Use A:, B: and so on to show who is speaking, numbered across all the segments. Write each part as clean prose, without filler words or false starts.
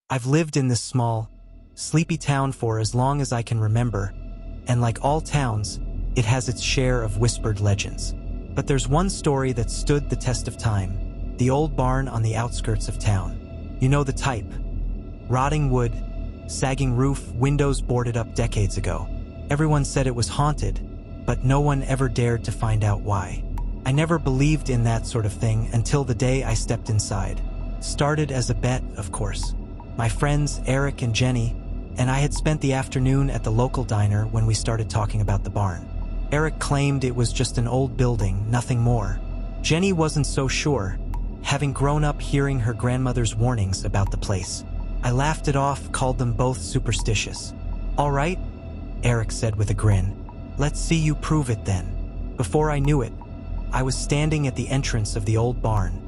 A: I've lived in this small, sleepy town for as long as I can remember, and like all towns, it has its share of whispered legends. But there's one story that stood the test of time: the old barn on the outskirts of town. You know the type. Rotting wood, sagging roof, windows boarded up decades ago. Everyone said it was haunted, but no one ever dared to find out why. I never believed in that sort of thing until the day I stepped inside. Started as a bet, of course. My friends, Eric and Jenny, and I had spent the afternoon at the local diner when we started talking about the barn. Eric claimed it was just an old building, nothing more. Jenny wasn't so sure, having grown up hearing her grandmother's warnings about the place. I laughed it off, called them both superstitious. "All right," Eric said with a grin. "Let's see you prove it then." Before I knew it, I was standing at the entrance of the old barn,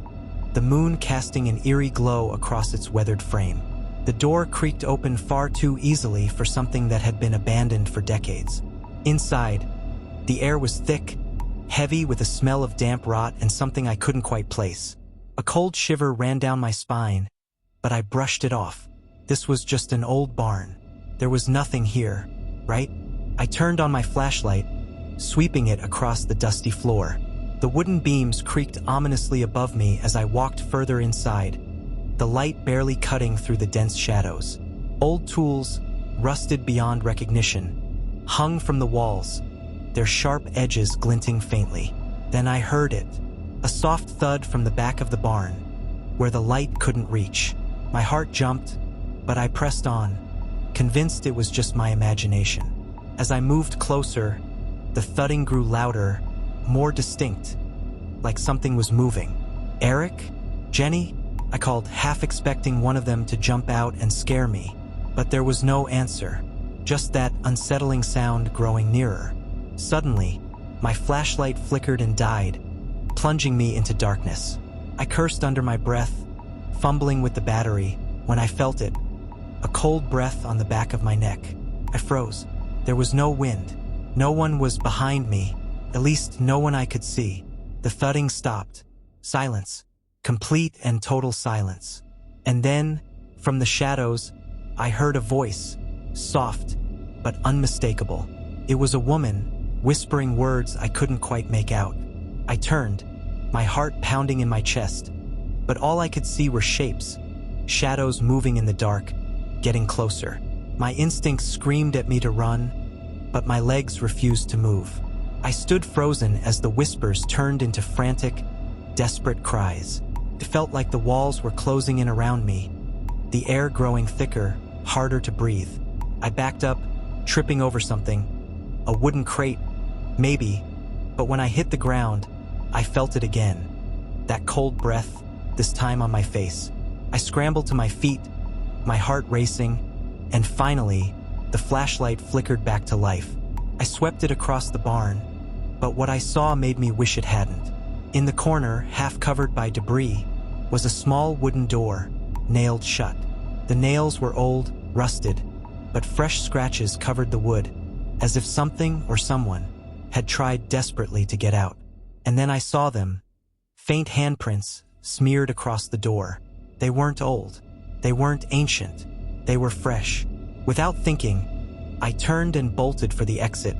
A: the moon casting an eerie glow across its weathered frame. The door creaked open far too easily for something that had been abandoned for decades. Inside, the air was thick, heavy with a smell of damp rot and something I couldn't quite place. A cold shiver ran down my spine, but I brushed it off. This was just an old barn. There was nothing here, right? I turned on my flashlight, sweeping it across the dusty floor. The wooden beams creaked ominously above me as I walked further inside, the light barely cutting through the dense shadows. Old tools, rusted beyond recognition, hung from the walls, their sharp edges glinting faintly. Then I heard it, a soft thud from the back of the barn, where the light couldn't reach. My heart jumped, but I pressed on, convinced it was just my imagination. As I moved closer, the thudding grew louder, more distinct, like something was moving. "Eric? Jenny?" I called, half expecting one of them to jump out and scare me. But there was no answer, just that unsettling sound growing nearer. Suddenly, my flashlight flickered and died, plunging me into darkness. I cursed under my breath, fumbling with the battery, when I felt it, a cold breath on the back of my neck. I froze. There was no wind. No one was behind me, at least no one I could see. The thudding stopped. Silence. Complete and total silence. And then, from the shadows, I heard a voice, soft but unmistakable. It was a woman, whispering words I couldn't quite make out. I turned, my heart pounding in my chest, but all I could see were shapes, shadows moving in the dark, getting closer. My instincts screamed at me to run, but my legs refused to move. I stood frozen as the whispers turned into frantic, desperate cries. It felt like the walls were closing in around me, the air growing thicker, harder to breathe. I backed up, tripping over something, a wooden crate, maybe, but when I hit the ground, I felt it again. That cold breath, this time on my face. I scrambled to my feet, my heart racing, and finally, the flashlight flickered back to life. I swept it across the barn, but what I saw made me wish it hadn't. In the corner, half covered by debris, was a small wooden door, nailed shut. The nails were old, rusted, but fresh scratches covered the wood, as if something or someone had tried desperately to get out. And then I saw them, faint handprints smeared across the door. They weren't old. They weren't ancient. They were fresh. Without thinking, I turned and bolted for the exit,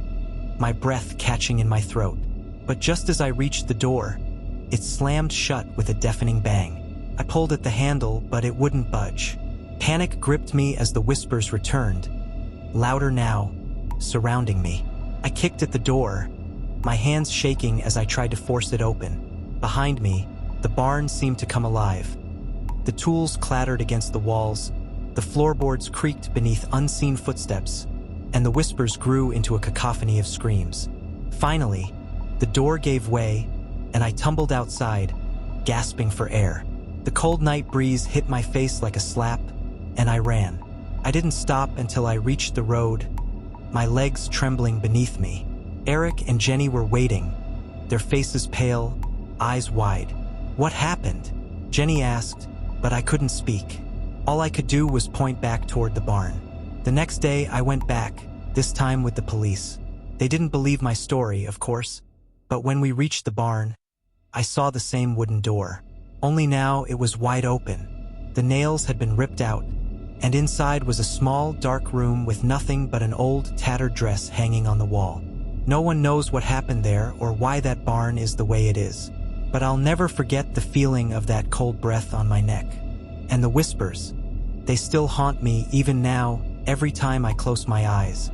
A: my breath catching in my throat. But just as I reached the door, it slammed shut with a deafening bang. I pulled at the handle, but it wouldn't budge. Panic gripped me as the whispers returned, louder now, surrounding me. I kicked at the door, my hands shaking as I tried to force it open. Behind me, the barn seemed to come alive. The tools clattered against the walls, the floorboards creaked beneath unseen footsteps, and the whispers grew into a cacophony of screams. Finally, the door gave way, and I tumbled outside, gasping for air. The cold night breeze hit my face like a slap, and I ran. I didn't stop until I reached the road, my legs trembling beneath me. Eric and Jenny were waiting, their faces pale, eyes wide. "What happened?" Jenny asked, but I couldn't speak. All I could do was point back toward the barn. The next day, I went back, this time with the police. They didn't believe my story, of course, but when we reached the barn, I saw the same wooden door. Only now it was wide open. The nails had been ripped out, and inside was a small, dark room with nothing but an old, tattered dress hanging on the wall. No one knows what happened there or why that barn is the way it is, but I'll never forget the feeling of that cold breath on my neck. And the whispers, they still haunt me even now, every time I close my eyes.